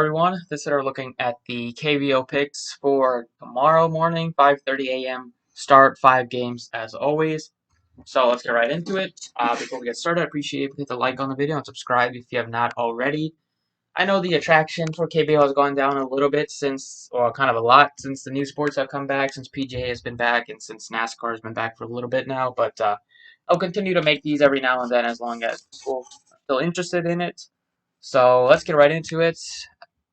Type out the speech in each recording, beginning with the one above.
everyone? This is our looking at the KVO picks for tomorrow morning, 5:30 a.m. Start 5 games as always. So let's get right into it. Before we get started, I appreciate if you hit the like on the video and subscribe if you have not already. I know the attraction for KVO has gone down a little bit since, or kind of a lot, since the new sports have come back, since PGA has been back, and since NASCAR has been back for a little bit now. But I'll continue to make these every now and then as long as people are still interested in it. So let's get right into it.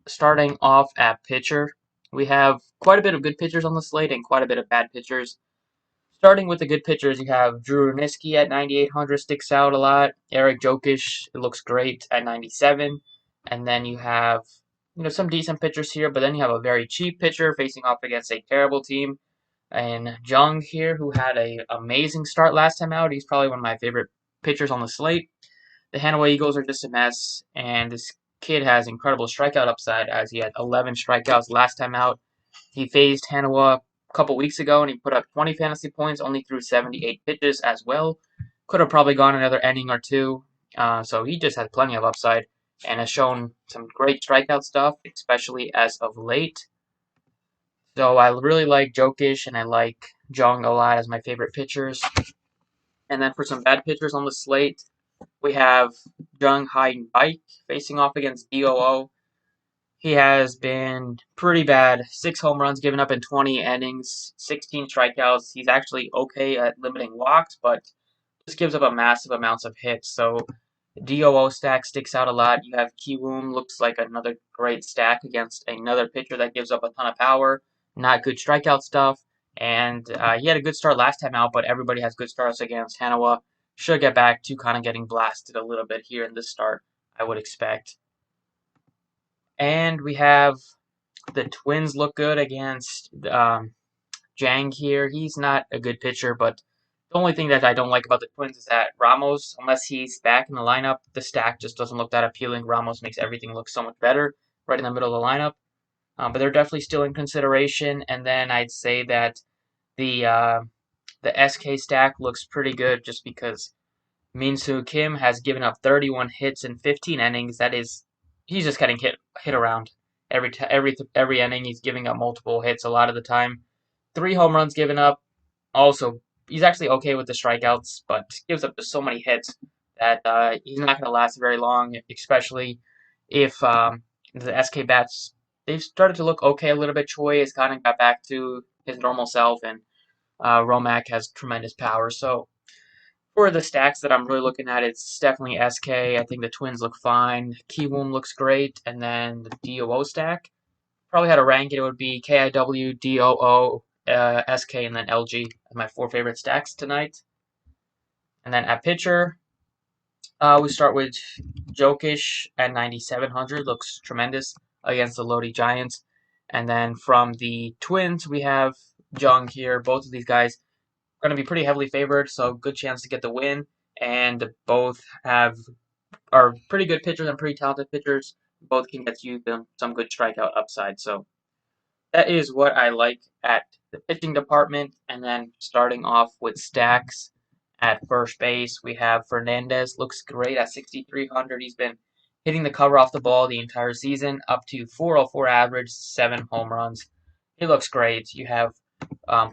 Starting off at pitcher, we have quite a bit of good pitchers on the slate and quite a bit of bad pitchers. Starting with the good pitchers, you have Drew Runiski at 9,800, sticks out a lot. Eric Jokic, it looks great at 97. And then you have, some decent pitchers here, but then you have a very cheap pitcher facing off against a terrible team. And Jung here, who had an amazing start last time out. He's probably one of my favorite pitchers on the slate. The Hanwha Eagles are just a mess, and this kid has incredible strikeout upside as he had 11 strikeouts last time out. He faced Hanwha a couple weeks ago, and he put up 20 fantasy points, only threw 78 pitches as well. Could have probably gone another inning or two, so he just has plenty of upside and has shown some great strikeout stuff, especially as of late. So I really like Jokic, and I like Jung a lot as my favorite pitchers. And then for some bad pitchers on the slate, we have Jung Hae-Bike facing off against DOO. He has been pretty bad. 6 home runs given up in 20 innings, 16 strikeouts. He's actually okay at limiting walks, but just gives up a massive amounts of hits. So DOO stack sticks out a lot. You have Kiwoom, looks like another great stack against another pitcher that gives up a ton of power. Not good strikeout stuff. And he had a good start last time out, but everybody has good starts against Hanwha. Should get back to kind of getting blasted a little bit here in this start, I would expect. And we have the Twins look good against Jang here. He's not a good pitcher, but the only thing that I don't like about the Twins is that Ramos, unless he's back in the lineup, the stack just doesn't look that appealing. Ramos makes everything look so much better right in the middle of the lineup. But they're definitely still in consideration. And then I'd say that the SK stack looks pretty good just because Min-Soo Kim has given up 31 hits in 15 innings. He's just getting hit around every inning. He's giving up multiple hits a lot of the time. 3 home runs given up. Also, he's actually okay with the strikeouts, but gives up just so many hits that he's not going to last very long, especially if the SK bats, they've started to look okay a little bit. Choi has kind of got back to his normal self, and Romac has tremendous power. So for the stacks that I'm really looking at, it's definitely SK. I think the Twins look fine. Kiwoom looks great. And then the DOO stack, probably how to rank it, it would be KIW, DOO, SK, and then LG as my 4 favorite stacks tonight. And then at pitcher, we start with Jokic at 9,700. Looks tremendous against the Lodi Giants. And then from the Twins, we have Jung here. Both of these guys going to be pretty heavily favored, so good chance to get the win. And both are pretty good pitchers and pretty talented pitchers. Both can get you some good strikeout upside. So that is what I like at the pitching department. And then starting off with stacks at first base, we have Fernandez. Looks great at 6,300. He's been hitting the cover off the ball the entire season, up to 404 average, 7 home runs. He looks great. You have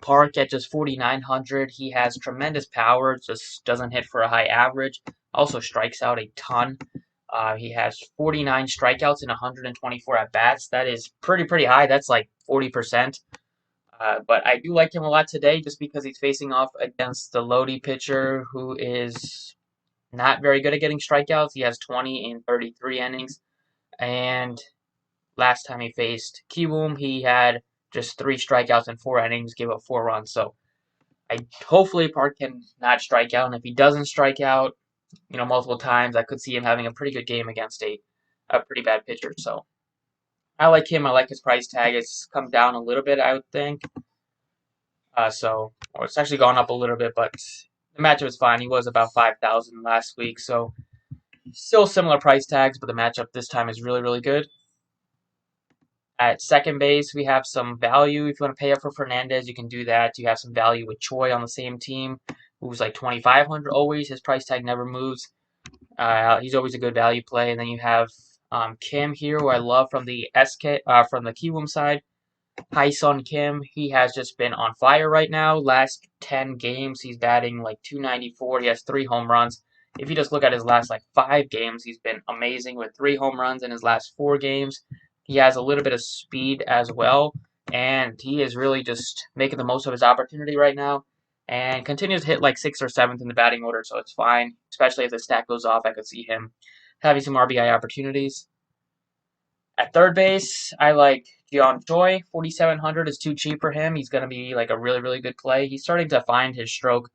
Park at just 4,900. He has tremendous power, just doesn't hit for a high average. Also strikes out a ton. He has 49 strikeouts in 124 at bats. That is pretty high. That's like 40%. But I do like him a lot today just because he's facing off against the Lodi pitcher who is not very good at getting strikeouts. He has 20 in 33 innings. And last time he faced Kiwoom, he had just 3 strikeouts in 4 innings, gave up 4 runs. So hopefully Park can not strike out. And if he doesn't strike out, multiple times, I could see him having a pretty good game against a pretty bad pitcher. So I like him. I like his price tag. It's come down a little bit, I would think. Or it's actually gone up a little bit, but the matchup is fine. He was about 5,000 last week, so still similar price tags, but the matchup this time is really good. At second base, we have some value. If you want to pay up for Fernandez, you can do that. You have some value with Choi on the same team, who's like 2,500 always. His price tag never moves. He's always a good value play. And then you have Kim here, who I love from the from the Kiwoom side. Hysun Kim, he has just been on fire right now. Last 10 games, he's batting like 294. He has 3 home runs. If you just look at his last like 5 games, he's been amazing with 3 home runs in his last 4 games. He has a little bit of speed as well, and he is really just making the most of his opportunity right now. And continues to hit like 6th or 7th in the batting order, so it's fine. Especially if the stack goes off, I could see him having some RBI opportunities. At third base, I like Jeon Choi. 4,700 is too cheap for him. He's going to be like a really, really good play. He's starting to find his stroke.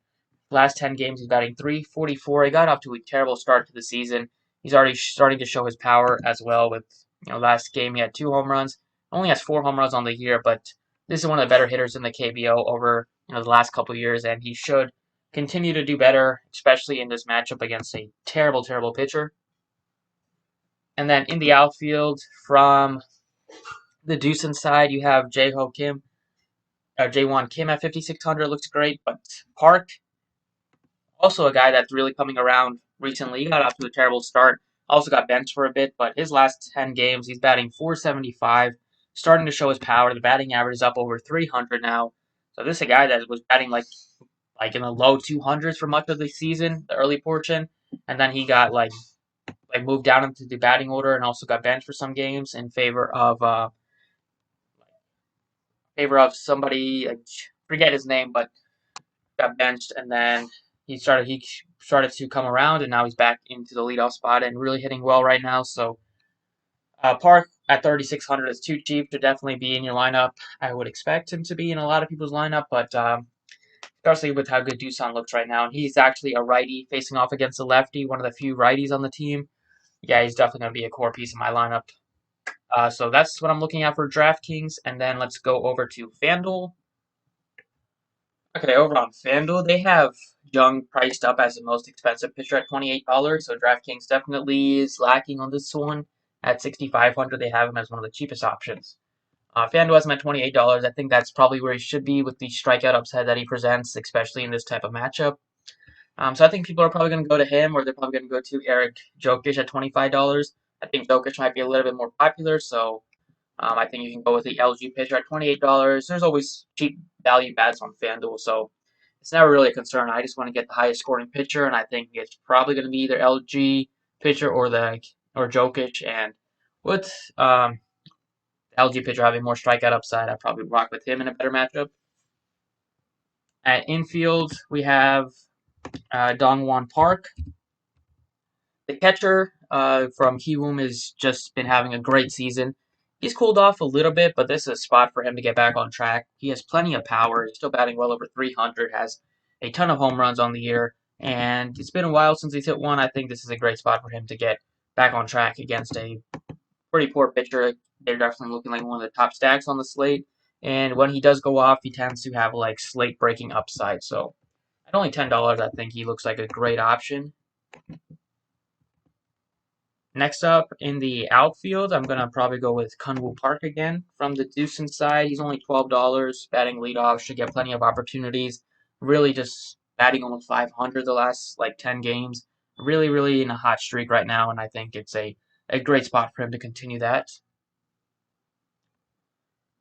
Last 10 games, he's batting 344. He got off to a terrible start to the season. He's already starting to show his power as well. With last game he had 2 home runs. Only has 4 home runs on the year, but this is one of the better hitters in the KBO over the last couple years, and he should continue to do better, especially in this matchup against a terrible, terrible pitcher. And then in the outfield, from the Doosan side, you have Jae-ho Kim, Jae-won Kim at 5,600 looks great, but Park, also a guy that's really coming around recently. He got off to a terrible start. Also got benched for a bit, but his last 10 games, he's batting 475, starting to show his power. The batting average is up over 300 now. So this is a guy that was batting like in the low 200s for much of the season, the early portion, and then he got like moved down into the batting order and also got benched for some games in favor of somebody, I forget his name, but got benched, and then he started to come around, and now he's back into the leadoff spot and really hitting well right now. So Park at 3,600 is too cheap to definitely be in your lineup. I would expect him to be in a lot of people's lineup, but especially with how good Doosan looks right now, and he's actually a righty facing off against a lefty, one of the few righties on the team. Yeah, he's definitely going to be a core piece of my lineup. So that's what I'm looking at for Draftkings, and then let's go over to Fanduel. Okay, over on Fanduel, they have Young priced up as the most expensive pitcher at $28, so DraftKings definitely is lacking on this one. At 6,500, they have him as one of the cheapest options. Fanduel has him at $28. I think that's probably where he should be with the strikeout upside that he presents, especially in this type of matchup. So I think people are probably going to go to him, or they're probably going to go to Eric Jokic at $25. I think Jokic might be a little bit more popular, so I think you can go with the LG pitcher at $28. There's always cheap value bats on FanDuel, so it's never really a concern. I just want to get the highest scoring pitcher, and I think it's probably going to be either LG pitcher or Jokic. And with LG pitcher having more strikeout upside, I'd probably rock with him in a better matchup. At infield, we have Dongwon Park. The catcher from Kiwoom has just been having a great season. He's cooled off a little bit, but this is a spot for him to get back on track. He has plenty of power. He's still batting well over 300, has a ton of home runs on the year, and it's been a while since he's hit one. I think this is a great spot for him to get back on track against a pretty poor pitcher. They're definitely looking like one of the top stacks on the slate, and when he does go off, he tends to have like slate breaking upside. So at only $10, I think he looks like a great option. Next up in the outfield, I'm going to probably go with Kunwoo Park again. From the Doosan side, he's only $12, batting leadoff, should get plenty of opportunities. Really just batting almost 500 the last like 10 games. Really, really in a hot streak right now, and I think it's a great spot for him to continue that.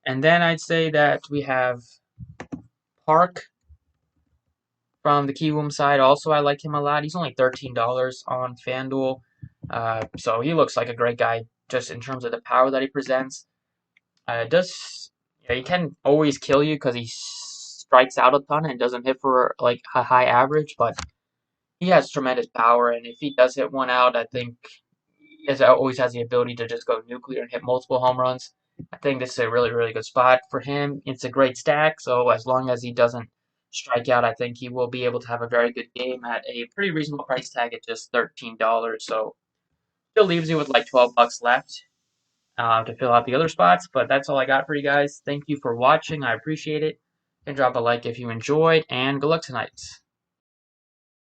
And then I'd say that we have Park from the Kiwoom side. Also, I like him a lot. He's only $13 on FanDuel. So he looks like a great guy just in terms of the power that he presents. He can always kill you because he strikes out a ton and doesn't hit for like a high average, but he has tremendous power, and if he does hit one out, I think he always has the ability to just go nuclear and hit multiple home runs. I think this is a really, really good spot for him. It's a great stack, so as long as he doesn't strike out, I think he will be able to have a very good game at a pretty reasonable price tag at just $13. So still leaves you with like $12 left to fill out the other spots. But that's all I got for you guys. Thank you for watching. I appreciate it. And drop a like if you enjoyed. And good luck tonight.